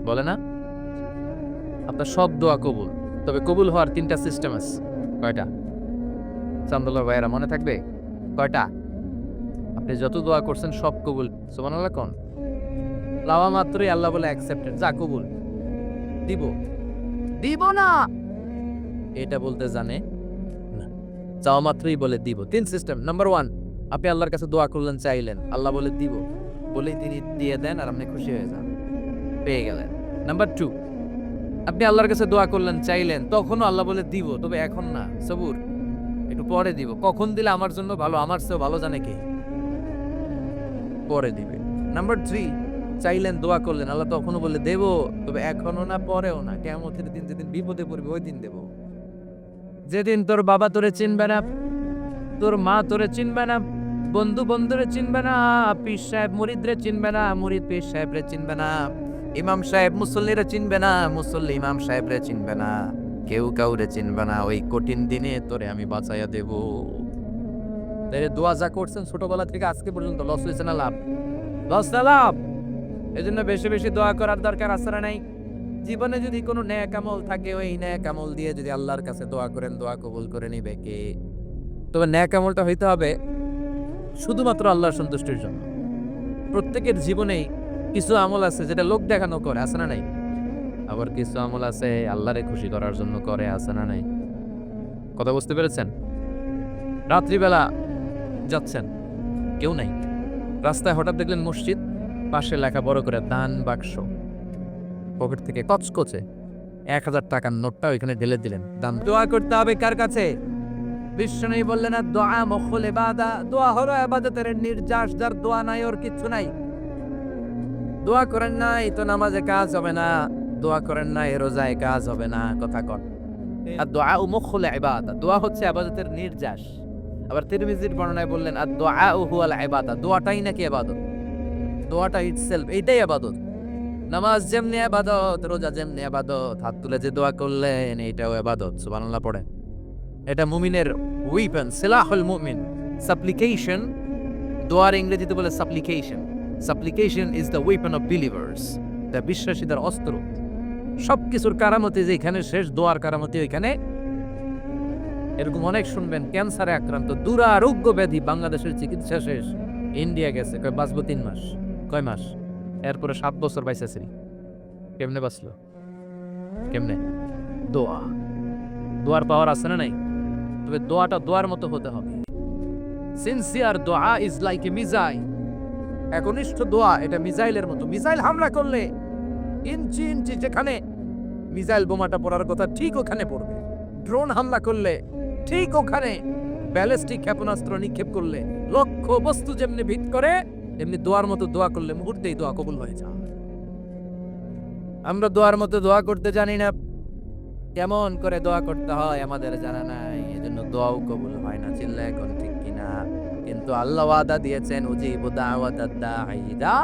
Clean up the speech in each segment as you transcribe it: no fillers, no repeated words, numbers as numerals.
বলে না? আপনার সব দোয়া কবুল, তবে কবুল হওয়ার 3টা সিস্টেম আছে। কয়টা? চান্দুল্লাহ ভাইয়েরা মনে থাকবে? কয়টা? আপনি যত দোয়া করছেন সব কবুল। সুবহানাল্লাহ কোন? লাওয়া মাত্রই আল্লাহ বলে অ্যাকসেপ্টেড, যা কবুল। দিব, দিব না এটা বলতে জানে না। চাওয়া মাত্রই বলে দিব। 3 সিস্টেম। নাম্বার 1, আপনি আল্লাহর কাছে দোয়া করলেন, চাইলেন, আল্লাহ বলে দিব, বলেই তিনি দিয়ে দেন আর আপনি খুশি হয়ে যান, পেয়ে গেলেন। নাম্বার 2, আপনি আল্লাহর কাছে দোয়া করলেন, চাইলেন, তখনও আল্লাহ বলে দিব, তবে এখন না, সবুর, একটু পরে দিব। কখন দিলে আমার জন্য ভালো, আমার চেয়েও ভালো জানে কে, পরে দিবে। নাম্বার 3, চাইলেন, দোয়া করলেন, আল্লাহ তখনও বলে দেব, তবে এখনো না, পরেও না, কিয়ামতের দিন যেদিন বিপদে পড়বে ওই দিন দেব। যেদিন তোর বাবা তোরে চিনবে না, তোর মা তোরে চিনবে না, বন্ধু বন্ধুরে চিনবে না, পীর সাহেব মুরিদরে চিনবে না, মুরিদ পীর সাহেবরে চিনবে না, ইমাম সাহেব মুসল্লিরে চিনবে না, মুসল্লি ইমাম সাহেবরে চিনবে না, কেউ কাউরে চিনবে না। ওই কঠিন দিনে তোরে আমি বাঁচাইয়া দেব। তাই দোয়া যা করছেন ছোটবেলা থেকে আজকে পর্যন্ত, লস হয়েছে না লাভ? লস না লাভ? এজন্য বেশি বেশি দোয়া করার দরকার আছে না নাই? জীবনে যদি কোনো নেক আমল থাকে, ওই নেক আমল দিয়ে যদি আল্লাহর কাছে দোয়া করেন, দোয়া কবুল করে নিবে কে? তবে নেক আমলটা হইতে হবে শুধুমাত্র আল্লাহর সন্তুষ্টির জন্য। প্রত্যেকের জীবনেই কিছু আমল আছে যেটা লোক দেখানো করে, আছে না নাই? আবার কিছু আমল আছে আল্লাহরে খুশি করার জন্য করে, আছে না নাই? কথা বুঝতে পেরেছেন? রাত্রিবেলা যাচ্ছেন, কেউ নাই, রাস্তায় হঠাৎ দেখলেন মসজিদ, পাশে লেখা বড় করে দান বাক্স, পকেট থেকে কচকচে 1000 টাকার নোটটা ওইখানে ঢেলে দিলেন, দান। দোয়া করতে হবে কার কাছে? বিশ্বনবী বললেন, আর দোয়া মুখুল ইবাদা, দোয়া হলো ইবাদতের নির্যাস, যার দোয়া নাই ওর কিচ্ছু নাই। দোয়া করেন নাই তো নামাজে কাজ হবে না, দোয়া করেন নাই রোজায় কাজ হবে না, কথা কর। আর দোয়া মুখুল ইবাদা, দোয়া হচ্ছে ইবাদতের নির্যাস। আবার তিরমিজির বর্ণনায় বললেন, আর দোয়া হুয়াল ইবাদা, দোয়াটাই নাকি ইবাদত, দোয়াটা ইটসেলফ এইটাই ইবাদত। নামাজ যেমনি ইবাদত, রোজা যেমনি ইবাদত, হাত তুলে যে দোয়া করলেন এইটাও ইবাদত। সুবহানাল্লাহ পড়ে। এটা মুমিনের উইপন, সিলাহুল মুমিন। সাপ্লিকেশন, দোয়ার ইংরেজিতে বলে supplication. Supplication is the weapon of believers, the বিশ্বাসীদের অস্ত্র। সবকিছুর কারামতি যেখানে শেষ, দোয়ার কারামতি ওইখানে। এরকম অনেক শুনবেন, ক্যান্সারে আক্রান্ত, দুরারোগ্য ব্যাধি, বাংলাদেশের চিকিৎসা শেষ, ইন্ডিয়া গেছে, কয় বাঁচবো 3 মাস। কয় মাস? এরপরে 7 বছর বাইসেছিল। কেমনে বাঁচলো? কেমনে? দোয়া। দোয়ার পাওয়ার আছে না নাই? তবে দোয়াটা দোয়ার মতো হতে হবে। সিনসিয়ার দোয়া ইজ লাইক এ মিসাইল। একনিষ্ঠ দোয়া এটা মিসাইলের মতো। মিসাইল হামলা করলে ইঞ্চি ইঞ্চি যেখানে মিসাইল বোমাটা পড়ার কথা ঠিক ওখানে পড়বে। ড্রোন হামলা করলে ঠিক ওখানে, ব্যালিস্টিক ক্ষেপণাস্ত্র নিক্ষেপ করলে লক্ষ্য বস্তু যেমনি ভিত করে, এমনি দোয়ার মতো দোয়া করলে মুহূর্তেই দোয়া কবুল হয়ে যায়। আমরা দোয়ার মতো দোয়া করতে জানি না, কেমন করে দোয়া করতে হয় আমাদের জানা নাই, এজন্য দোয়াও কবুল হয় না। চিল্লা এখন ঠিক কিনা? কিন্তু আল্লাহ ওয়াদা দিয়েছেন, উজিবু দাওয়াতাদ দাঈদা,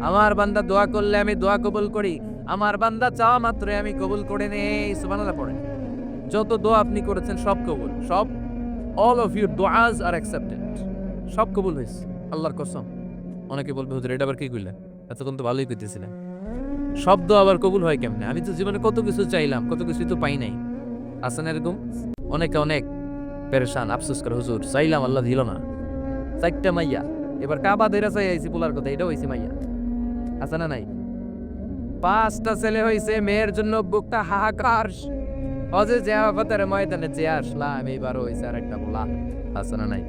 আমার বান্দা দোয়া করলে আমি দোয়া কবুল করি, আমার বান্দা চাওয়া মাত্রই আমি কবুল করে নেই। সুবহানাল্লাহ পড়েন। যত দোয়া আপনি করেছেন সব কবুল, সব। অল অফ ইউর দোয়াজ আর অ্যাকসেপ্টেড, সব কবুল হয়েছে আল্লাহর কসম। অনেকে বলবে, হুজুর এটা আবার কি কইলেন? এতক্ষণ তো ভালোই কইতেছিলেন। শব্দ আবার কবুল হয় কেমনে? আমি তো জীবনে কত কিছু চাইলাম, কত কিছুই তো পাই নাই। আছে না এরকম? অনেকে অনেক পেরেশান, আফসোস করে, হুজুর চাইলাম আল্লাহ দিল না। 4টা মাইয়া, এবার কাবা ধরে চাই আইছি পোলার কথা, এটা হইছে মাইয়া। আছে না নাই? 5টা ছেলে হইছে, মেয়ের জন্য বুকটা হাহাকার। অজে যে আফাতের ময়দানে যে আসলাম, এইবার হইছে আর একটা পোলা। আছে না নাই?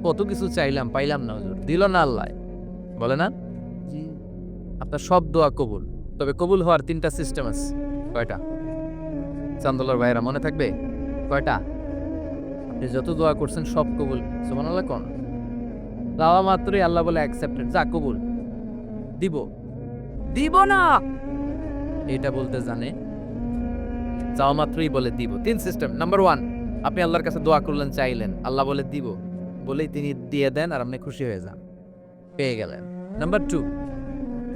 কত কিছু চাইলাম, পাইলাম না, হুজুর দিল না আল্লাহ। বলে না? জি। আপনার সব দোয়া কবুল, তবে কবুল হওয়ার 3টা সিস্টেম আছে। কয়টা? চান্দুল্লাহ ভাইয়েরা মনে থাকবে? কয়টা? আপনি যত দোয়া করছেন সব কবুল। সুবহানাল্লাহ কোন? চাওয়া মাত্রই আল্লাহ বলে অ্যাকসেপ্টেড, যা কবুল। দিব, দিব না এটা বলতে জানে, চাওয়া মাত্রই বলে দিব। 3 সিস্টেম। নাম্বার 1, আপনি আল্লাহর কাছে দোয়া করলেন, চাইলেন, আল্লাহ বলে দিব, বলেই তিনি দিয়ে দেন আর আপনি খুশি হয়ে যান, পেয়ে গেলেন। নাম্বার 2,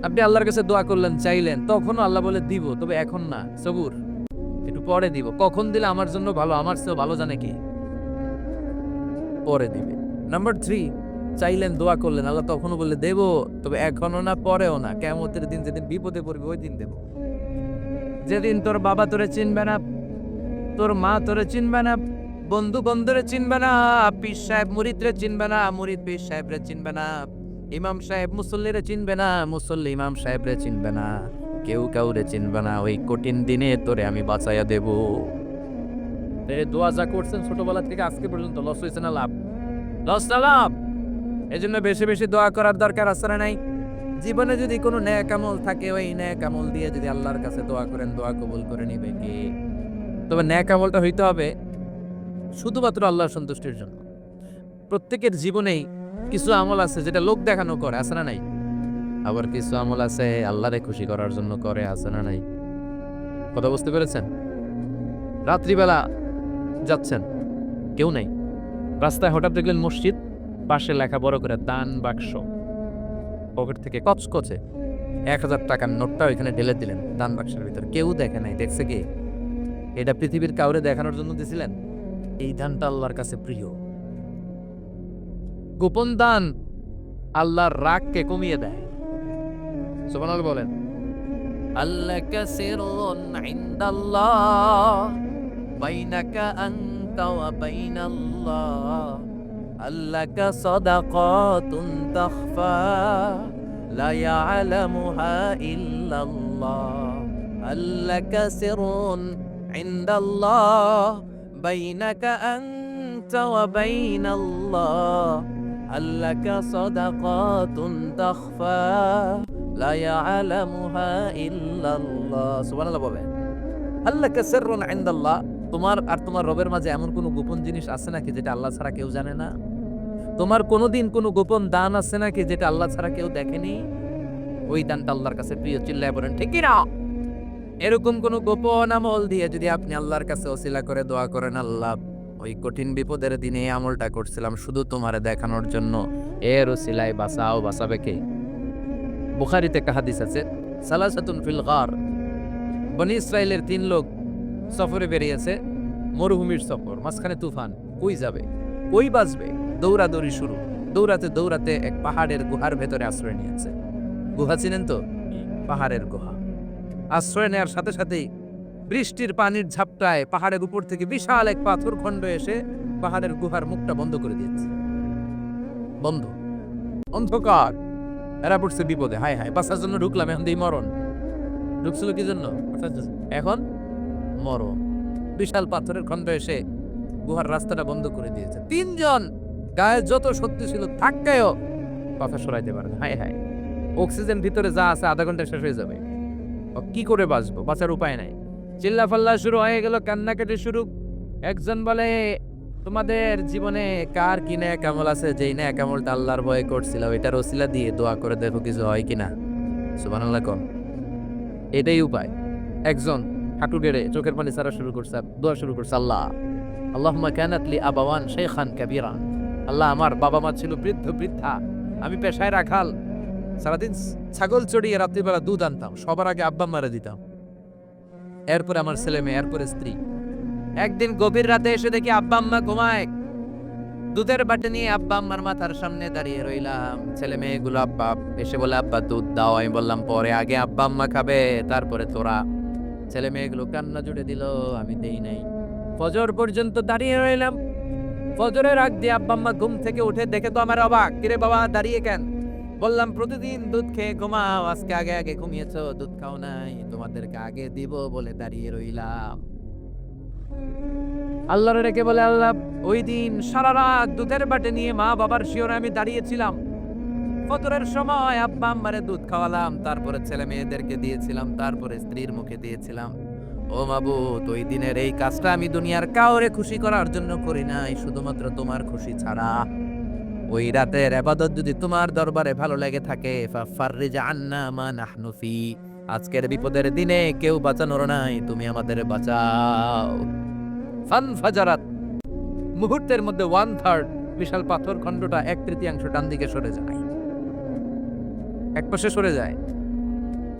আপনি আল্লাহর কাছে দোয়া করলেন, চাইলেন, তখনও আল্লাহ বলে দিব, তবে এখন না, সবুর, একটু পরে দিব। কখন দিলে আমার জন্য ভালো, আমার চেয়েও ভালো জানে কি, পরে দিবে। নাম্বার 3, চাইলেন, দোয়া করলেন, আল্লাহ তখনও বললে দেব, তবে এখনো না পরেও না, কিয়ামতের দিন যেদিন বিপদে পড়বি ওই দিন দেব। যেদিন তোর বাবা তোরে চিনবে না, তোর মা তোরে চিনবে না, বন্ধু বন্ধুরে চিনবে না, পীর সাহেব মুরিদরে চিনবে না, মুরিদ পীর সাহেবরে চিনবে না, ইমাম সাহেব মুসল্লিরে চিনবে না, মুসল্লি ইমাম সাহেবরে চিনবে না, কেউ কাউরে চিনবে না। ওই কঠিন দিনে তোরে আমি বাঁচাইয়া দেব। এই দোয়া যা করছেন ছোটবেলা থেকে আজকে পর্যন্ত, লস হয়েছে না লাভ? লস না লাভ? এই জন্য বেশি বেশি দোয়া করার দরকার আছে না নাই? জীবনে যদি কোনো নেক আমল থাকে, ওই নেক আমল দিয়ে যদি আল্লাহর কাছে দোয়া করেন, দোয়া কবুল করে নিবে কে? তবে নেক আমলটা হইতে হবে শুধুমাত্র আল্লাহর সন্তুষ্টির জন্য। প্রত্যেকের জীবনেই কিছু আমল আছে যেটা লোক দেখানো করে, আছে না নাই? আবার কিছু আমল আছে আল্লাহরে খুশি করার জন্য করে, আছে না নাই? কথা বুঝতে পেরেছেন? রাত্রিবেলা যাচ্ছেন, কেউ নাই, রাস্তায় হঠাৎ দেখলেন মসজিদ, পাশে লেখা বড় করে দান বাক্স, পকেট থেকে কচকচে 1000 টাকার নোটটা ওইখানে ঢেলে দিলেন দান বাক্সের ভিতর। কেউ দেখে নাই, দেখছে কে? এটা পৃথিবীর কাউরে দেখানোর জন্য দিছিলেন? এই দানটা আল্লাহর কাছে প্রিয়। গোপন দান আল্লাহর রাগকে কমিয়ে দেয়। সুবহানাল্লাহ বলেন। আল্লাকা সিররুন ইনদাল্লাহ বাইনাকা আনতা ওয়া বাইনাল্লাহ, আল্লাকা সাদাকাতুন তাখফা লা ইয়ালামুহা ইল্লাল্লাহ, আল্লাকা সিররুন ইনদাল্লাহ বাইনাকা আনতা ওয়া বাইনাল্লাহ, আল্লাকা সাদাকাতুন তাখফা লা ইয়ালামুহা ইল্লাল্লাহ। সুবহানাল্লাহ বলেন। আল্লাকা সিররুন ইনদাল্লাহ, তোমার আর তোমার রবের মাঝে এমন কোনো গোপন জিনিস আছে নাকি যেটা আল্লাহ ছাড়া কেউ জানে না? তোমার কোনোদিন কোনো গোপন দান আছে নাকি যেটা আল্লাহ ছাড়া কেউ দেখেনি? ওই দানটা আল্লাহর কাছে প্রিয়। চিল্লায় বলেন ঠিক কি না? এরকম কোন গোপন আমল দিয়ে যদি আপনি আল্লাহর কাছে ওসিলা করে দোয়া করেন, আল্লাহ ওই কঠিন বিপদের দিনে এই আমলটা করছিলাম শুধু তোমারে দেখানোর জন্য, এর ওসিলায় বাঁচাও। বাঁচাবে কে? বুখারীতে একটা হাদিস আছে, সালাসাতুন ফিল গার, বনি ইসরাইলের 3 লোক সফরে বেরিয়েছে, মরুভূমির সফর, মাঝখানে তুফান, কই যাবে, কই বাঁচবে? দৌড়াদৌড়ি শুরু। দৌড়াতে দৌড়াতে এক পাহাড়ের গুহার ভেতরে আশ্রয় নিয়েছে। গুহা চিনেন তো? পাহাড়ের গুহা। আশ্রয় নেওয়ার সাথে সাথেই বৃষ্টির পানির ঝাপটায় পাহাড়ের উপর থেকে বিশাল এক পাথর খণ্ড এসে পাহাড়ের গুহার মুখটা বন্ধ করে দিয়েছে। বন্ধ, অন্ধকার। এরা পড়ছে বিপদে, হায় হায় বাঁচার জন্য ঢুকলাম, এখন দিয়ে মরণ। ঢুকছিল কি জন্য? এখন মরণ। বিশাল পাথরের খণ্ড এসে গুহার রাস্তাটা বন্ধ করে দিয়েছে। 3 জন গায়ে যত শক্তি ছিল ধাক্কায়ও পাথর সরাইতে পারে না। হায় হায়, অক্সিজেন ভিতরে যা আছে আধা ঘন্টা শেষ হয়ে যাবে। কি করে বাঁচবো? বাঁচার উপায় নাই। চিল্লাফাল্লা শুরু হয়ে গেল, কান্নাকাটি শুরু। একজন বলে, তোমাদের জীবনে কার কি নেক আমল আছে, যেই নেক আমলটা আল্লাহর ভয়ে করছিল এটার ওসিলা দিয়ে দোয়া করে দেখো কিছু হয় কিনা। সুবহানাল্লাহ কোন। এটাই উপায়। একজন হাঁটু গেড়ে চোখের পানি ছাড়া শুরু করছে, দোয়া শুরু করছে, আল্লাহ আল্লাহুম্মা কানাত লি আবাওয়ান শাইখান কাবীরান, আল্লাহ আমার বাবা মা ছিল বৃদ্ধ বৃদ্ধা, আমি পেশায় রাখাল, সারাদিন ছাগল চড়িয়ে রাত্রিবেলা দুধ আনতাম, সবার আগে আব্বা মারা দিতাম, এরপরে আমার ছেলে মেয়ে, এরপরে স্ত্রী। একদিন গভীর রাতে এসে দেখি আব্বা আম্মা ঘুমায়, দুধের বাটি নিয়ে আব্বা আম্মার মাথার সামনে দাঁড়িয়ে রইলাম। ছেলে মেয়েগুলো আব্বা এসে বলে আব্বা দুধ দাও। আমি বললাম পরে, আগে আব্বা আম্মা খাবে তারপরে তোরা। ছেলে মেয়েগুলো কান্না জুড়ে দিল, আমি দেই নাই। ফজর পর্যন্ত দাঁড়িয়ে রইলাম। ফজরের আগ দিয়ে আব্বা আম্মা ঘুম থেকে উঠে দেখে তো আমার অবাক, কিরে বাবা দাঁড়িয়ে কেন? বললাম প্রতিদিন দুধ খেয়ে ঘুমাও, আজকে আগে আগে ঘুমিয়েছো, দুধ খাও নাই, তোমাদেরকে আগে দিব বলে দাঁড়িয়ে রইলাম। আল্লাহর রেখে বলে, আল্লাহ ওই দিন সারা রাত দুধের বাটি নিয়ে মা বাবার শিওরে আমি দাঁড়িয়েছিলাম, ফজরের সময় আব্বা আম্মারে দুধ খাওয়ালাম, তারপরে ছেলে মেয়েদেরকে দিয়েছিলাম, তারপরে স্ত্রীর মুখে দিয়েছিলাম। ও মাবুদ, ওই দিনের এই কাজটা আমি দুনিয়ার কাউরে খুশি করার জন্য করি নাই, শুধুমাত্র তোমার খুশি ছাড়া। ওই রাতের ইবাদত যদি তোমার দরবারে ভালো লেগে থাকে, ফাফাররিজ আন্না মা নাহনু ফি, আজকের বিপদের দিনে কেউ বাঁচানোর নাই, তুমি আমাদের বাঁচাও। ফানফাজারাত, মুহূর্তের মধ্যে 1/3 বিশাল পাথর খণ্ডটা 1/3 ডান দিকে সরে যায়, একপাশে সরে যায়।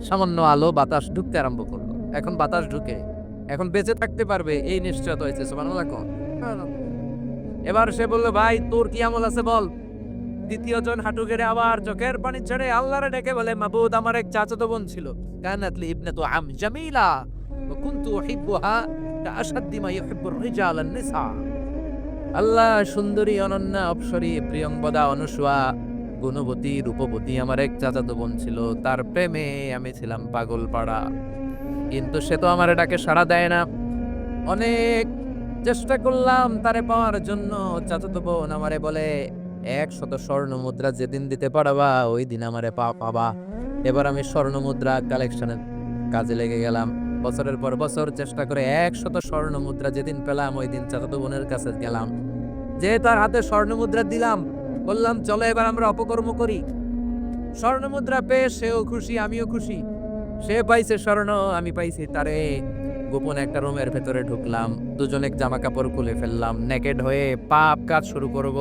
সামান্য আলো বাতাস ঢুকতে আরম্ভ করলো। এখন বাতাস ঢুকে, এখন বেঁচে থাকতে পারবে এই নিশ্চয়তা হয়েছে। সুবহানাল্লাহ কোন। এবার সে বলল, ভাই তোর কি আমল আছে বল। দ্বিতীয় জন হাঁটু গেড়ে আবার চোখের পানি ছেড়ে আল্লাহরে ডেকে বলে, মাবুদ, আমার এক চাচাতো বোন ছিল, কানাত লি ইবনাতু আম জামিলা ওয়া কুনতু উহিব্বুহা কাআশাদ্দি মা ইউহিব্বুর রিজাল আন-নিসা। আল্লাহ, সুন্দরী, অনন্যা, অপ্সরী, প্রিয়ংবদা, অনুসুয়া, গুণবতী, রূপবতী আমার এক চাচাতো বোন ছিল, তার প্রেমে আমি ছিলাম পাগল পাড়া। কিন্তু সে তো আমার ডাকে সাড়া দেয় না। অনেক চেষ্টা করলাম তারে পাওয়ার জন্য। চাচাতো বোন আমারে বলে, 100 স্বর্ণ মুদ্রা যেদিন দিতে পারবা ওই দিন আমারে পাবা। এবার আমি স্বর্ণ মুদ্রা কালেকশনের কাজে লেগে গেলাম। বছরের পর বছর চেষ্টা করে 100 স্বর্ণ মুদ্রা যেদিন পেলাম ওই দিন চাচাতো বোনের কাছে গেলাম, যে তার হাতে স্বর্ণ মুদ্রা দিলাম, বললাম, চলো এবার আমরা অপকর্ম করি। স্বর্ণ মুদ্রা পেয়ে সেও খুশি, আমিও খুশি। সে পাইছে স্বর্ণ, আমি পাইছি তারে। গোপন একটা রুমের ভেতরে ঢুকলাম, দুজনে জামা কাপড় খুলে ফেললাম, নেকেড হয়ে পাপ কাজ শুরু করব।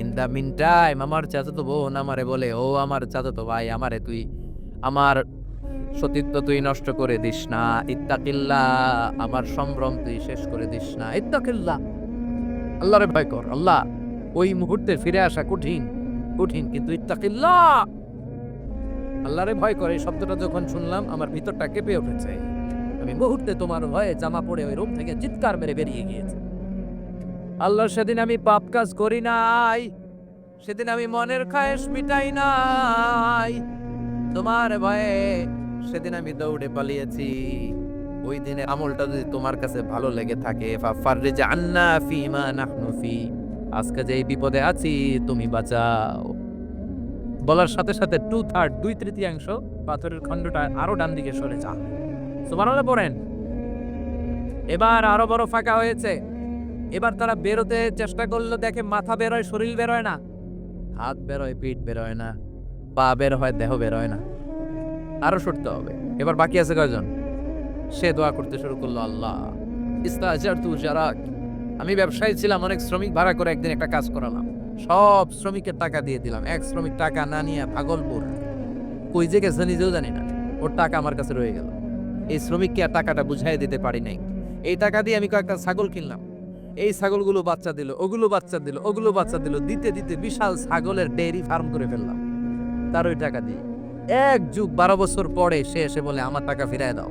ইন দা মিন টাইম আমার চাচাতো বোন আমারে বলে, ও আমার চাচাতো ভাই, আমারে তুই আমার সতীত্ব তুই নষ্ট করে দিস না, ইত্তাকিল্লাহ, আমার সম্ভ্রম তুই শেষ করে দিস না, ইত্তাকিল্লাহ, আল্লাহরে ভয় কর। আল্লাহ, ওই মুহূর্তে ফিরে আসা কঠিন কঠিন, কিন্তু ইত্তাকিল্লাহ, আল্লাহরে ভয় করে এই শব্দটা যখন শুনলাম আমার ভিতরটা কেঁপে উঠেছে। আমি মুহূর্তে তোমার ভয়ে জামা পরে ওই রুম থেকে চিৎকার মেরে বেরিয়ে গিয়েছি। আল্লাহ, সেদিন আমি পাপ কাজ করি নাই, সেদিন আমি মনের খায়েশ মিটাই নাই, তোমার ভয়ে সেদিন আমি দৌড়ে পালিয়েছি। ওই দিনের আমলটা যদি তোমার কাছে ভালো লেগে থাকে, ফাফাররিজ আন্না ফিমা নাহনু ফি, আজকে যে এই বিপদে আছি তুমি বাঁচাও। বলার সাথে সাথে 2/3 2/3 পাথরের খণ্ডটা আরো ডান দিকে সরে যা। সুবহানাল্লাহ পড়েন। এবার আরো বড় ফাঁকা হয়েছে। এবার তারা বেরোতে চেষ্টা করলো, দেখে মাথা বেরোয়, শরীর বেরোয় না, হাত বেরোয়, পিঠ বেরোয় না, পা বের হয়, দেহ বেরোয় না, আরো সরতে হবে। এবার বাকি আছে কয়জন? সে দোয়া করতে শুরু করলো, আল্লাহ ইস্তাজারতু জারাক, আমি ব্যবসায়ী ছিলাম, অনেক শ্রমিক ভাড়া করে একদিন একটা কাজ করালাম, সব শ্রমিকের টাকা দিয়ে দিলাম। এক শ্রমিক টাকা না নিয়ে ভাগলপুর কই যে গেছে নিজেও জানি না, ওর টাকা আমার কাছে রয়ে গেল। এই শ্রমিককে আর টাকাটা বুঝাই দিতে পারি নাই। এই টাকা দিয়ে আমি কয়েকটা ছাগল কিনলাম, এই ছাগলগুলো বাচ্চা দিল, ওগুলো বাচ্চা দিল, ওগুলো বাচ্চা দিল, দিতে দিতে বিশাল ছাগলের ডেইরি ফার্ম করে ফেললাম তার ওই টাকা দিয়ে। 1 যুগ 12 বছর পরে সে এসে বলে, আমার টাকা ফিরায় দাও।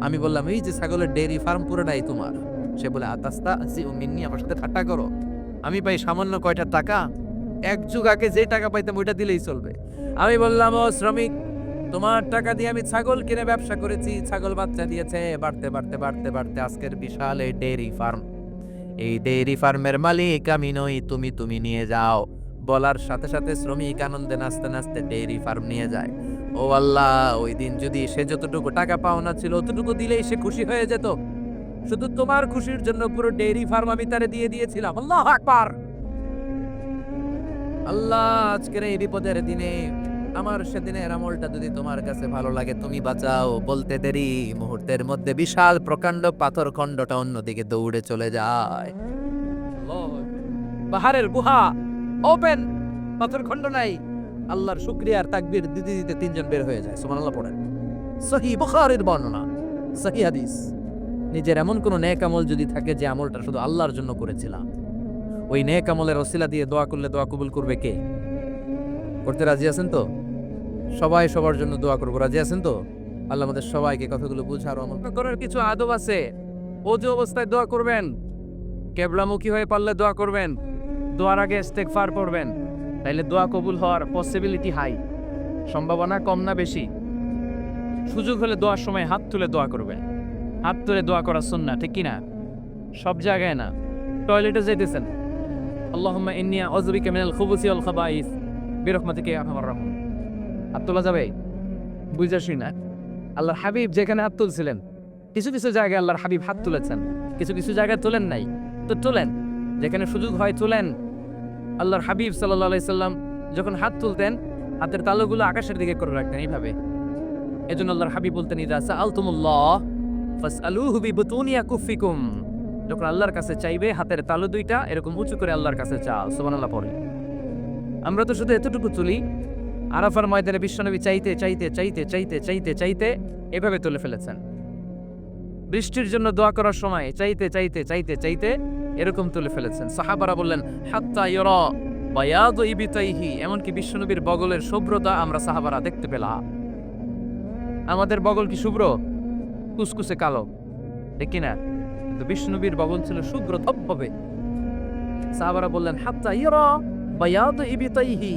আমি বললাম, এই যে ছাগলের ডেইরি ফার্ম পুরোটাই তোমার। সে বলে, আতাস্তা আসি ও মিন্নি, আমার সাথে ঠাট্টা করো? আমি পাই সামান্য কয়টা টাকা, 1 যুগ আগে যে টাকা পাইতাম ওইটা দিলেই চলবে। আমি বললাম, ও শ্রমিক, তোমার টাকা দিয়ে আমি ছাগল কিনে ব্যবসা করেছি, ছাগল বাচ্চা দিয়েছে, বাড়তে বাড়তে বাড়তে বাড়তে আজকের বিশাল এই ডেইরি ফার্ম, এই ডেইরি ফার্মের মালিক আমি নই, তুমি নিয়ে যাও। বলার সাথে সাথে শ্রমিক আনন্দে নাচতে নাচতে ডেইরি ফার্ম নিয়ে যায়। ও আল্লাহ, ওই দিন যদি সে যতটুকু টাকা পাওনা ছিল অতটুকু দিলেই সে খুশি হয়ে যেত। শুধু তোমার খুশির জন্য পুরো ডেইরি ফার্ম আমি তারে দিয়ে দিয়েছিলাম। আল্লাহু আকবার। আল্লাহ, আজকের এই বিপদের দিনে আমার সেদিনের আমলটা যদি তোমার কাছে ভালো লাগে তুমি বাঁচাও। বলতে দেরি, মুহূর্তের মধ্যে বিশাল প্রকাণ্ড পাথর খণ্ডটা অন্যদিকে দৌড়ে চলে যায়। পাহাড়ের গুহা ওপেন, পাথর খণ্ড নাই। আল্লাহর শুকরিয়া আর তাকবীর দিতে দিতে 3 জন বের হয়ে যায়। সুবহানাল্লাহ পড়েন। সহিহ বুখারীর বর্ণনা, সহিহ হাদিস। নিজের এমন কোন নেক আমল যদি থাকে যে আমলটা শুধু আল্লাহর জন্য করেছিলাম, ওই নেক আমলের ওসিলা দিয়ে দোয়া করলে দোয়া কবুল করবে কে? করতে রাজি আছেন তো? সবাই সবার জন্য দোয়া করব, রাজি আছেন তো? আল্লাহ আমাদের সবাইকে কথাগুলো বুঝার আমল করার কিছু আদব আছে। ওযু অবস্থায় দোয়া করবেন, কিবলামুখী হয়ে পারলে দোয়া করবেন, দোয়ার আগে ইস্তেগফার পড়বেন, তাইলে দোয়া কবুল হওয়ার পসিবিলিটি হাই, সম্ভাবনা কম না বেশি? সুযোগ হলে দোয়ার সময় হাত তুলে দোয়া করবেন, হাত তুলে দোয়া করা সুন্নাহ, ঠিক কি না? সব জায়গায় না। টয়লেটে যাইতেছেন, আল্লাহুম্মা ইন্নী আউযু বিকা মিনাল খুবুসি ওয়াল খাবাইস বিরহমাতিকা ইয়া আরহামার রাহিম। হাত তোলা যাবে? বুঝাসি না। আল্লাহর হাবিব যেখানে হাত তুলছিলেন, কিছু কিছু জায়গায় আল্লাহর হাবিব হাত তুলেছেন, কিছু কিছু জায়গায় তোলেন নাই, তো তোলেন, যেখানে সুযোগ হয় তোলেন। আল্লাহর হাবিব সাল্লাল্লাহু আলাইহি সাল্লাম যখন হাত তুলতেন, হাতের তালুগুলো আকাশের দিকে করে রাখতেন এইভাবে। এজন্য আল্লাহর হাবিব বলতেন, ইযা সাআলতুমুল্লাহ ফাসআলুহু বিবুতুনি আকুফিকুম, যখন আল্লাহর কাছে চাইবে হাতের তালু দুইটা এরকম উঁচু করে আল্লাহর কাছে চাও। সুবহানাল্লাহ পড়ে। আমরা তো শুধু এতটুকু তুলি। আরাফার ময়দানে বিশ্বনবী চাইতে চাইতে চাইতে চাইতে চাইতে চাইতে এভাবে তুলে ফেলেছেন। বৃষ্টির জন্য দোয়া করার সময় চাইতে চাইতে চাইতে চাইতে এরকম তুলে ফেলেছেন। সাহাবারা বললেন, হাত্তা ইরা বায়াদু ইবিতাইহি, এমনকি বিশ্বনবীর বগলের শুভ্রতা আমরা সাহাবারা দেখতে পেলাম। আমাদের বগল কি শুভ্র? কুসকুসে কালো, ঠিক কি না? কিন্তু বিশ্বনবীর বগল ছিল শুভ্র ধবধবে। সাহাবারা বললেন হাত্তা ইরা বায়াদু ইবিতাইহি,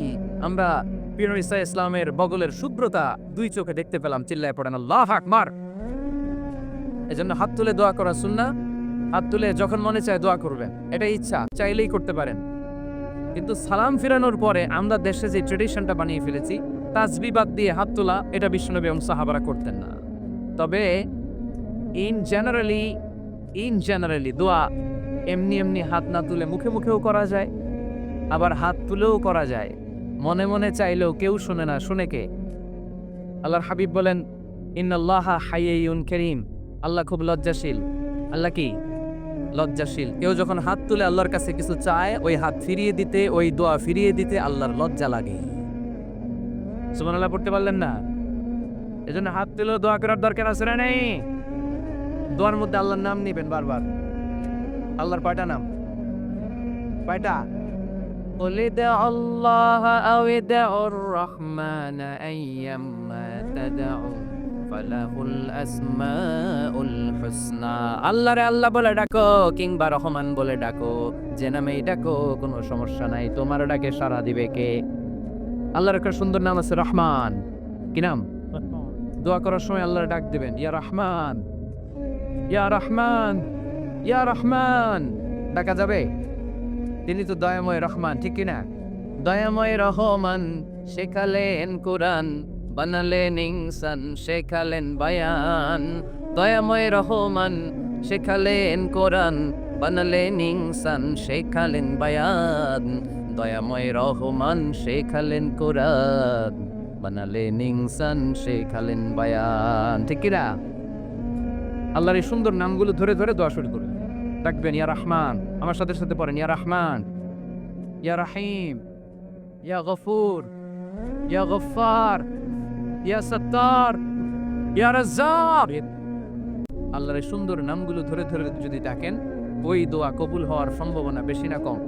আমরা প্রিয় নবী সাল্লাল্লাহু আলাইহি ইসলামের বগলের শুভ্রতা দুই চোখে দেখতে পেলাম। চিল্লায় পড়েন আল্লাহু আকবার। এজন্য হাত তুলে দোয়া করা সুন্নাহ। হাত তুলে যখন মনে চায় দোয়া করবেন, এটা ইচ্ছা, চাইলেই করতে পারেন। কিন্তু সালাম ফিরানোর পরে আমরা দেশে যে ট্রেডিশনটা বানিয়ে ফেলেছি, তাসবিহ বাদ দিয়ে হাত তোলা, এটা বিশ্বনবী এবং সাহাবারা করতেন না। তবে ইন জেনারেলি দোয়া এমনি এমনি হাত না তুলে মুখে মুখেও করা যায়, আবার হাত তুলেও করা যায়। মনে মনে চাইলেও কেউ শোনে না, শুনে কে? আল্লাহর হাবিব বলেন ইন্নাল্লাহা হাইয়্যুন কারীম, আল্লাহ খুব লজ্জাশীল। আল্লাহ কি? লজ্জাশীল। কেউ যখন হাত তুলে আল্লাহর কাছে কিছু চায়, ওই হাত ফিরিয়ে দিতে, ওই দোয়া ফিরিয়ে দিতে আল্লাহর লজ্জা লাগে। সুবহানাল্লাহ পড়তে পারলেন না? এজন্য হাত তুলে দোয়া করার দরকার আছে না নেই? দোয়ার মধ্যে আল্লাহর নাম নিবেন বারবার। আল্লাহর কয়টা নাম? কয়টা? قل ادعوا الله أو ادعوا الرحمن أيما تدعوا فله الأسماء الحسنى। আল্লাহ রে আল্লাহ বলে ডাকো কিংবা রহমান বলে ডাকো, যে নামেই ডাকো কোনো সমস্যা নাই, তোমার ডাকে সাড়া দিবে কে? আল্লাহর একটা সুন্দর নাম আছে রহমান। কি নাম? দোয়া করার সময় আল্লাহর ডাক দিবেন, ইয়া রহমান, ইয়া রহমান, ইয়া রহমান। ডাকা যাবে? তিনি তো দয়াময় রহমান, ঠিক কিনা? দয়াময় রহমান শেখালেন কোরআন, বানালেন ইনসান, শেখালেন বায়ান। দয়াময় রহমান শেখালেন কোরআন, বানালেন ইনসান, শেখালেন বায়ান। দয়াময় রহমান শেখালেন কোরআন, বানালেন ইনসান, শেখালেন বায়ান, ঠিক কিনা? আল্লাহর এই সুন্দর নামগুলো ধরে ধরে দোয়া শুরু করবেন। ডাকবেন ইয়া রহমান, আমার সাথে সাথে পড়েন ইয়া রহমান, ইয়া রহিম, ইয়া গফুর, ইয়া গফফার, ইয়া সত্তার, ইয়া রাজ্জাক। আল্লাহর এই সুন্দর নামগুলো ধরে ধরে যদি ডাকেন, ওই দোয়া কবুল হওয়ার সম্ভাবনা বেশি না কম?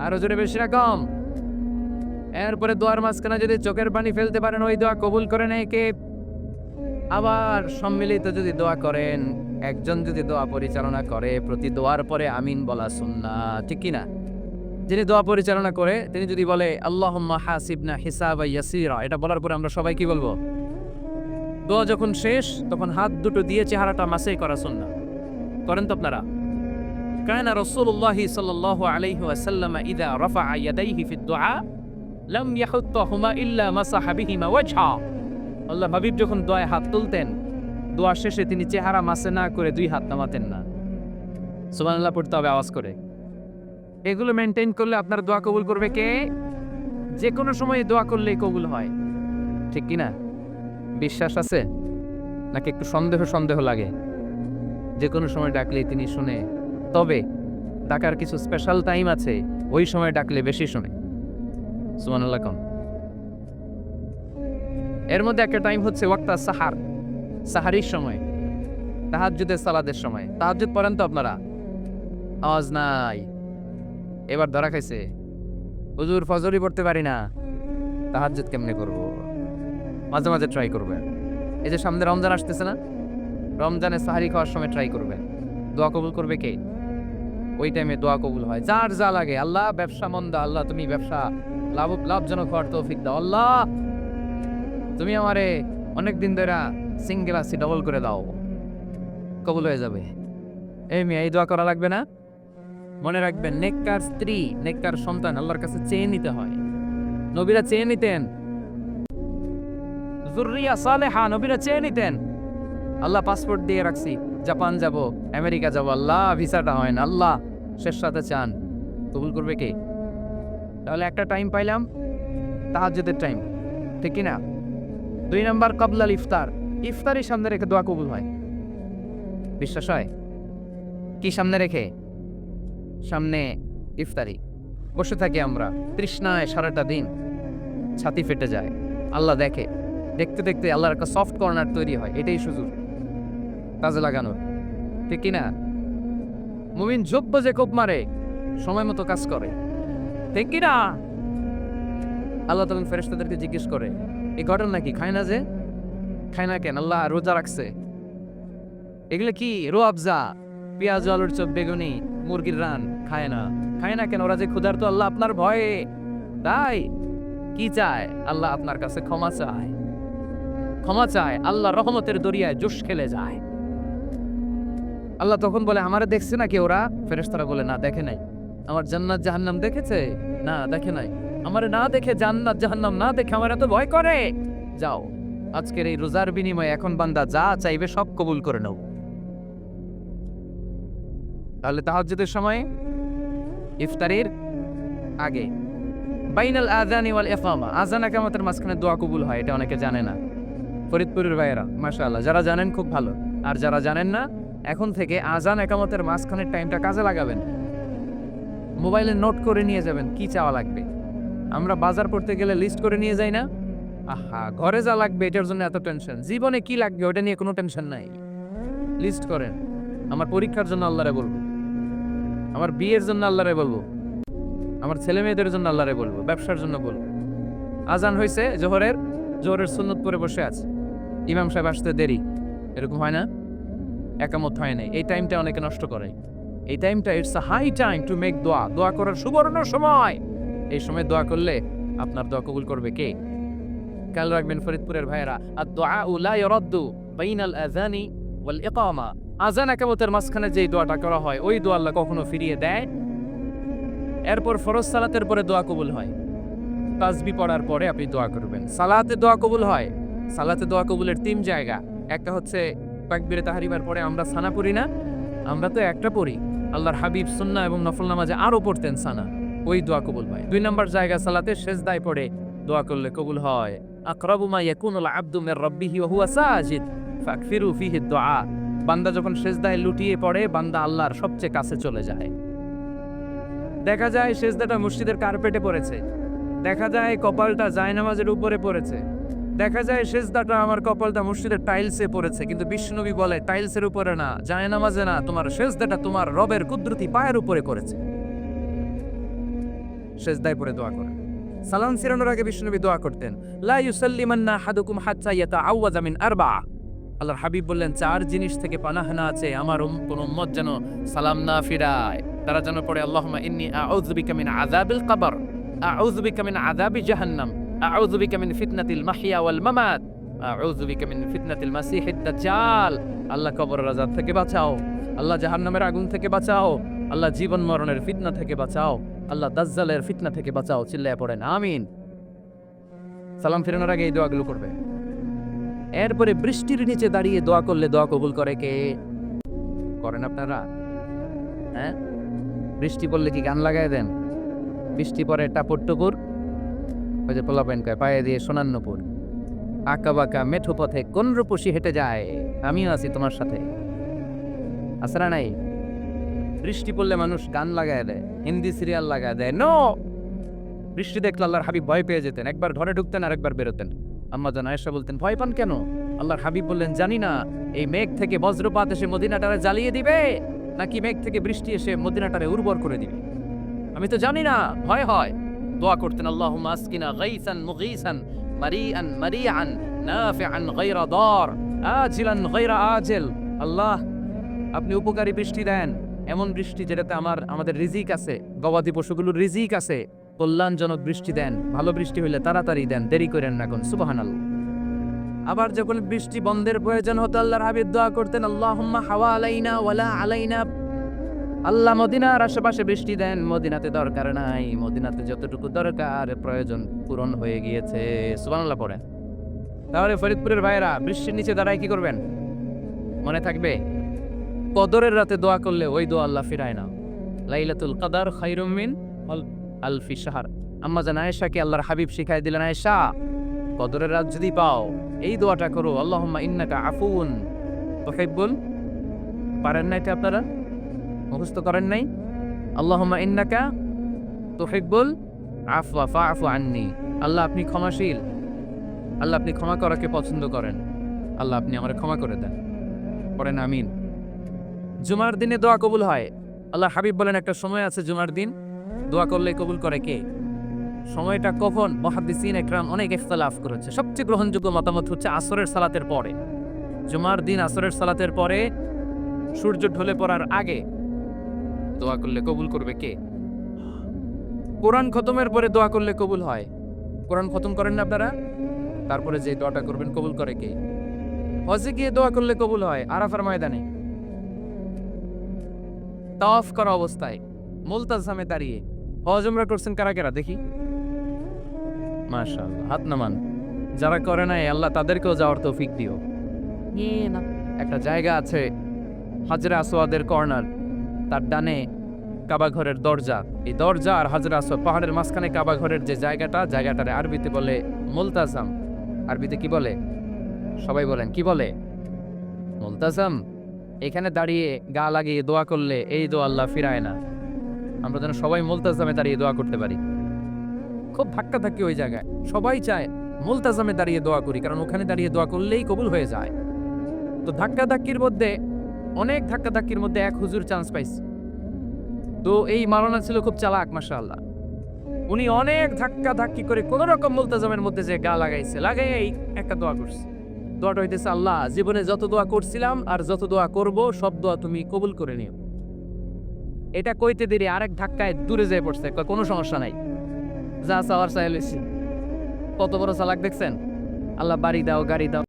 আরো জোরে, বেশি না কম? এরপরে দোয়ার মাঝখানে যদি চোখের পানি ফেলতে পারেন, ওই দোয়া কবুল করে নেয় কে? আবার সম্মিলিত যদি দোয়া করেন, একজন যদি দোয়া পরিচালনা করে, প্রতি দোয়ার পরে আমিন বলা সুন্নাহ, ঠিক কি না? যিনি দোয়া পরিচালনা করে তিনি যদি বলে আল্লাহুম্মা হাসিবনা হিসাবান ইয়াসীরা, এটা বলার পরে আমরা সবাই কি বলবো? দোয়া যখন শেষ তখন হাত দুটো দিয়ে চেহারাটা মাসাই করা সুন্নাহ। করেন তো আপনারা? কানা রাসূলুল্লাহ সাল্লাল্লাহু আলাইহি ওয়াসাল্লাম ইযা রাফা'a ইয়াদাইহি ফিদ দুআ লাম ইয়াহুত্তাহুমা ইল্লা মাসাহা বিহিমা ওয়াজহা। আল্লাহ হাবিব যখন দোয়ায় হাত তুলতেন, দোয়া শেষে তিনি চেহারা মাসে না করে দুই হাত নামাতেন না। সুবহানাল্লাহ পড়তে হবে আওয়াজ করে। এগুলো মেনটেন করলে আপনার দোয়া কবুল করবে কে? যে কোনো সময় দোয়া করলেই কবুল হয়, ঠিক কি না? বিশ্বাস আছে নাকি একটু সন্দেহ সন্দেহ লাগে? যে কোনো সময় ডাকলেই তিনি শুনে, তবে ডাকার কিছু স্পেশাল টাইম আছে, ওই সময় ডাকলে বেশি শুনে। সুবহানাল্লাহ কোন? এর মধ্যে একটা টাইম হচ্ছে ওয়াক্তা সাহার, সাহারির সময়, তাহাজ্জুদের সালাতের সময়। তাহাজ্জুদ পড়েন তো আপনারা? আওয়াজ নাই, এবার ধরা খাইছে। হুজুর ফজরই পড়তে পারি না, তাহাজ্জুদ কেমনে করব? মাঝে মাঝে ট্রাই করবেন। এই যে সামনে রমজান আসতেছে না, রমজানে সাহারি খাওয়ার সময় ট্রাই করবেন। দোয়া কবুল করবে কে? ওই টাইমে দোয়া কবুল হয়। যার যা লাগে, আল্লাহ ব্যবসা মন্দা, আল্লাহ তুমি ব্যবসা লাভজনক হওয়ার তৌফিক দাও, আল্লাহ তুমি আমারে অনেকদিন ধরে সিঙ্গেল আছি, ডবল করে দাও, কবুল হয়ে যাবে। এই মেয়ে, এই দোয়া করা লাগবে না? মনে রাখবেন, নেককার স্ত্রী, নেককার সন্তান আল্লাহর কাছে চেয়ে নিতে হয়। নবীরা চেয়ে নিতেন, যুররিয়া সালেহা নবীরা চেয়ে নিতেন। আল্লাহ পাসপোর্ট দিয়ে রাখছি, জাপান যাব, আমেরিকা যাব, আল্লাহ ভিসাটা হয় না, আল্লাহ শেষ সাথে চান, কবুল করবে কে? তাহলে একটা টাইম পাইলাম, তাহাজ্জুদের টাইম, ঠিক কি না? 2 নাম্বার ক্বাবলাল ইফতার, ইফতারি সামনে রেখে দোয়া কবুল হয়। বিশ্বাস হয়? কি সামনে রেখে? সামনে ইফতারি। বসে থাকি আমরা তৃষ্ণায় সারাটা দিন, ছাতি ফেটে যায়, আল্লাহ দেখে, দেখতে দেখতে আল্লাহর একটা সফট কর্নার তৈরি হয়। এটাই সুযোগ কাজে লাগানোর, ঠিক কিনা? মুমিন যোগ্য যে কোপ মারে, সময় মতো কাজ করে, ঠিক কি না? আল্লাহ তখন ফেরেশতাদেরকে জিজ্ঞেস করে, এই ঘটনা কি? খায় না যে? খায় না কেন? আল্লাহ রোজা রাখছে। এগুলো কি? রোয়াবজা, পেঁয়াজ, আলুর চপ, বেগুনি, মুরগির রান খায় না। খায় না কেন? ওরা যে ক্ষুধার্ত, আল্লাহ আপনার ভয়ে। তাই কি চায়? আল্লাহ আপনার কাছে ক্ষমা চায়। ক্ষমা চায়, আল্লাহ রহমতের দরিয়ায় জোশ খেলে যায়। আল্লাহ তখন বলে, আমারে দেখছে নাকি ওরা? ফেরেশতারা বলে, না দেখে নাই। আমার জান্নাত জাহান্নাম দেখেছে? না দেখে নাই। আমারে না দেখে, জান্নাত জাহান্নাম না দেখে আমার এত ভয় করে। যাও, আজকের এই রোজার বিনিময়ে এখন বান্দা যা চাইবে সব কবুল করে নাও। তাহলে তাহাজ্জুদের সময়, ইফতারির আগে, বাইনাল আযানি ওয়াল ইকামা, আযান ইকামতের মাঝখানে দোয়া কবুল হয়, এটা অনেকে জানে না। ফরিদপুরের ভাইয়েরা মাশাআল্লাহ, যারা জানেন খুব ভালো, আর যারা জানেন না এখন থেকে আযান ইকামতের মাঝখানের টাইমটা কাজে লাগাবেন। মোবাইলে নোট করে নিয়ে যাবেন কি চাওয়া লাগবে। আমরা বাজার করতে গেলে লিস্ট করে নিয়ে যাই না? আহা, ঘরে যা লাগবে এটার জন্য এত টেনশন, জীবনে কি লাগবে ওটা নিয়ে কোনো টেনশন নাই। লিস্ট করেন। আমার পরীক্ষার জন্য আল্লাহরে বলবো, আমার বিয়ের জন্য আল্লাহরে বলবো, আমার ছেলে মেয়েদের জন্য আল্লাহরে বলবো, ব্যবসার জন্য বলবো। আজান হয়েছে জোহরের, জোহরের সুন্নত পরে বসে আছে, ইমাম সাহেব আসতে দেরি, এরকম হয় না? একামত হয় নাই, এই টাইমটা অনেকে নষ্ট করে। এই টাইমটা it's a high time to make দোয়া, দোয়া করার সুবর্ণ সময়। এই সময় দোয়া করলে আপনার দোয়া কবুল করবে কে? খেয়াল রাখবেন ফরিদপুরের ভাইয়েরা, আর দোয়া লা ইউরাদ্দু বাইনাল আযানি ওয়াল ইকামা, আযান ইকামতের মাঝখানে যেই দোয়াটা করা হয় ওই দোয়া আল্লাহ কখনো ফিরিয়ে দেয়। এরপর ফরজ সালাতের পরে দোয়া কবুল হয়, তাসবিহ পড়ার পরে আপনি দোয়া করবেন। সালাতে দোয়া কবুল হয়, সালাতে দোয়া কবুলের 3 জায়গা। একটা হচ্ছে তাকবীরে তাহরিমার পরে আমরা সানা পড়ি না? আমরা তো একটা পড়ি, আল্লাহর হাবিব সুন্নাহ এবং নফল নামাজে আরো পড়তেন সানা, ওই দোয়া কবুল হয়। 2 নম্বর জায়গা সালাতে সেজদায় পড়ে দোয়া করলে কবুল হয়। আকরাবু মা ইয়াকুনুল আবদু মির রাব্বিহি ওয়া হুয়া সাজিদ ফাকফিরু ফিহি দুআ, বান্দা যখন সেজদায় লুটিয়ে পড়ে বান্দা আল্লাহর সবচেয়ে কাছে চলে যায়। দেখা যায় সেজদাটা মসজিদের কার্পেটে পড়েছে, দেখা যায় কপালটা জায়নামাজের উপরে পড়েছে, দেখা যায় সেজদাটা আমার কপালটা মসজিদের টাইলসে পড়েছে, কিন্তু বিশ্বনবী বলে টাইলসের উপরে না, জায়নামাজে না, তোমার সেজদাটা তোমার রবের কুদরতি পায়ের উপরে করেছে। সেজদায় পড়ে দোয়া করে। সালাম ফিরানোর আগে বিশ্বনবী দোয়া করতেন, লা ইউসাল্লিমান্না আহাদুকুম হাত্তা ইয়াতাআওয়াযা মিন আরবা'a। আল্লাহর হাবিব বললেন 4 জিনিস থেকে পানাহ না আছে আমার কোন উম্মত যেন সালাম না ফিরায়। তারা যেন পড়ে, আল্লাহুম্মা ইন্নী আউযু বিকা মিন আযাবিল কবর, আউযু বিকা মিন আযাবি জাহান্নাম, আউযু বিকা মিন ফিতনাতিল মাহইয়া ওয়াল মামাত, আউযু বিকা মিন ফিতনাতিল মাসিহিদ দাজ্জাল। আল্লাহ কবরের আযাব থেকে বাঁচাও, আল্লাহ জাহান্নামের আগুন থেকে বাঁচাও, আল্লাহ জীবন মরণের ফিতনা থেকে বাঁচাও, আল্লাহ দাজ্জালের ফিতনা থেকে বাঁচাও। চিল্লায়ে পড়েন আমিন। সালাম ফিরানোর আগে এই দোয়াগুলো করবে। এরপরে বৃষ্টির নিচে দাঁড়িয়ে দোয়া করলে দোয়া কবুল করে কে? করেন আপনারা? হ্যাঁ, বৃষ্টি পড়লে কি গান লাগায় দেন? বৃষ্টি পরে টাপুর টুপুর, ওই যে পোলাপাইন কয় পায়ে দিয়ে সোনান্নপুর, আঁকা বাঁকা মেঠো পথে কোন রূপসী হেঁটে যায়, আমিও আছি তোমার সাথে, আছে না নাই? বৃষ্টি পড়লে মানুষ গান লাগায় দেয়, হিন্দি সিরিয়াল লাগায় দেয়। নো, বৃষ্টি দেখলে আল্লাহর হাবিব ভয় পেয়ে যেতেন, একবার ঘরে ঢুকতেন আর একবার বেরোতেন। আম্মা জান আয়েশা বলতেন, ভয় পান কেন? আল্লাহর হাবিব বললেন, জানি না এই মেঘ থেকে বজ্রপাত এসে মদিনাটারে জ্বালিয়ে দিবে নাকি মেঘ থেকে বৃষ্টি এসে মদিনাটারে উর্বর করে দিবে, আমি তো জানি না, ভয় হয়। দোয়া করতেন, আল্লাহুম্মা আসকিনা গাইসান মুগীসান মারিআন মারিআন নাফিআন গায়রা দার আজিলান গায়রা আজিল। আল্লাহ, আপনি উপকারী বৃষ্টি দেন, এমন বৃষ্টি যেটাতে আমাদের রিজিক আছে, গবাদি পশুগুলোর রিজিক আছে। কল্যাণজনক বৃষ্টি দেন, ভালো বৃষ্টি হইলে তাড়াতাড়ি দেন, দেরি করেন না কোন। সুবহানাল্লাহ। আবার যখন বৃষ্টি বন্ধের প্রয়োজন হতো আল্লাহর হাবিব দোয়া করতেন, আল্লাহুম্মা হাওয়ালাইনা ওয়ালা আলাইনা। আল্লাহ মদিনার আশেপাশে বৃষ্টি দেন, মদিনাতে দরকার নাই, মদিনাতে যতটুকু দরকার প্রয়োজন পূরণ হয়ে গিয়েছে। সুবহানাল্লাহ পড়েন। তাহলে ফরিদপুরের ভাইয়েরা বৃষ্টির নিচে দাঁড়ায় কি করবেন? মনে থাকবে, কদরের রাতে দোয়া করলে ওই দোয়া আল্লাহ ফিরায় না। লাইলাতুল কদর খায়রুম মিন আলফি শাহর। আম্মা জান আয়েশাকে আল্লাহর হাবিব শিখাই দিলেন, আয়েশা কদরের রাত যদি পাও এই দোয়াটা করো, আল্লাহুম্মা ইন্নাকা আফুউন তুহিব্বুল, পারেন না এটা আপনারা? মুখস্থ করেন নাই? আল্লাহুম্মা ইন্নাকা তুহিব্বুল আফওয়া ফাআফু আন্নি। আল্লাহ আপনি ক্ষমাশীল, আল্লাহ আপনি ক্ষমা করাকে পছন্দ করেন, আল্লাহ আপনি আমারে ক্ষমা করে দেন। পড়েন আমিন। জুমার দিনে দোয়া কবুল হয়। আল্লাহ হাবিব বলেন, একটা সময় আছে জুমার দিন দোয়া করলে কবুল করে কে? সময়টা কখন? মুহাদ্দিসিন একরাম অনেক ইখতিলাফ করেছে। সবচেয়ে গ্রহণযোগ্য মতামত হচ্ছে আসরের সালাতের পরে। জুমার দিন আসরের সালাতের পরে সূর্য ঢলে পড়ার আগে দোয়া করলে কবুল করবে কে? কোরআন খতমের পরে দোয়া করলে কবুল হয়। কোরআন খতম করেন না আপনারা? তারপরে যে দোয়াটা করবেন কবুল করে কে? হজে গিয়ে দোয়া করলে কবুল হয় আরাফার ময়দানে, তাওয়াফ করা অবস্থায়, মুলতাজামে দাঁড়িয়ে। হজ উমরা করছেন কারা কারা দেখি? মাশাআল্লাহ, হাত নামান। যারা করে নাই আল্লাহ তাদেরকেও যাওয়ার তৌফিক দিও। না, একটা জায়গা আছে হাজরে আসওয়াদের কর্নার, তার ডানে কাবা ঘরের দরজা। এই দরজা আর হাজরে আসওয়াদ পাহাড়ের মাঝখানে কাবা ঘরের যে জায়গাটারে আরবিতে বলে মুলতাজাম। আরবিতে কি বলে? সবাই বলেন কি বলে? মুলতাজাম। এখানে দাঁড়িয়ে গা লাগিয়ে দোয়া করলে এই দোয়া আল্লাহ ফিরায় না। আমরা যেন সবাই মুলতাজামে দাঁড়িয়ে দোয়া করতে পারি। খুব ধাক্কা ধাক্কি ওই জায়গায়, সবাই চায় মুলতাজামে দাঁড়িয়ে দোয়া করি, কারণ ওখানে দাঁড়িয়ে দোয়া করলেই কবুল হয়ে যায়। তো ধাক্কা ধাক্কির মধ্যে, অনেক ধাক্কা ধাক্কির মধ্যে এক হুজুর চান্স পাইছে। তো এই মাওলানা ছিল খুব চালাক মাশাআল্লাহ। উনি অনেক ধাক্কা ধাক্কি করে কোন রকম মুলতাজামের মধ্যে যে গা লাগাইছে, লাগাই একটা দোয়া করছে। দোয়াটা হইতেছে, আল্লাহ জীবনে যত দোয়া করছিলাম আর যত দোয়া করব সব দোয়া তুমি কবুল করে নিও। এটা কইতে দেরি আরেক ধাক্কায় দূরে যেয়ে পড়ছে, কয় কোনো সমস্যা নাই, যা চাওয়ার চাই লইছি। কত বড় চালাক দেখছেন? আল্লাহ বাড়ি দাও, গাড়ি দাও।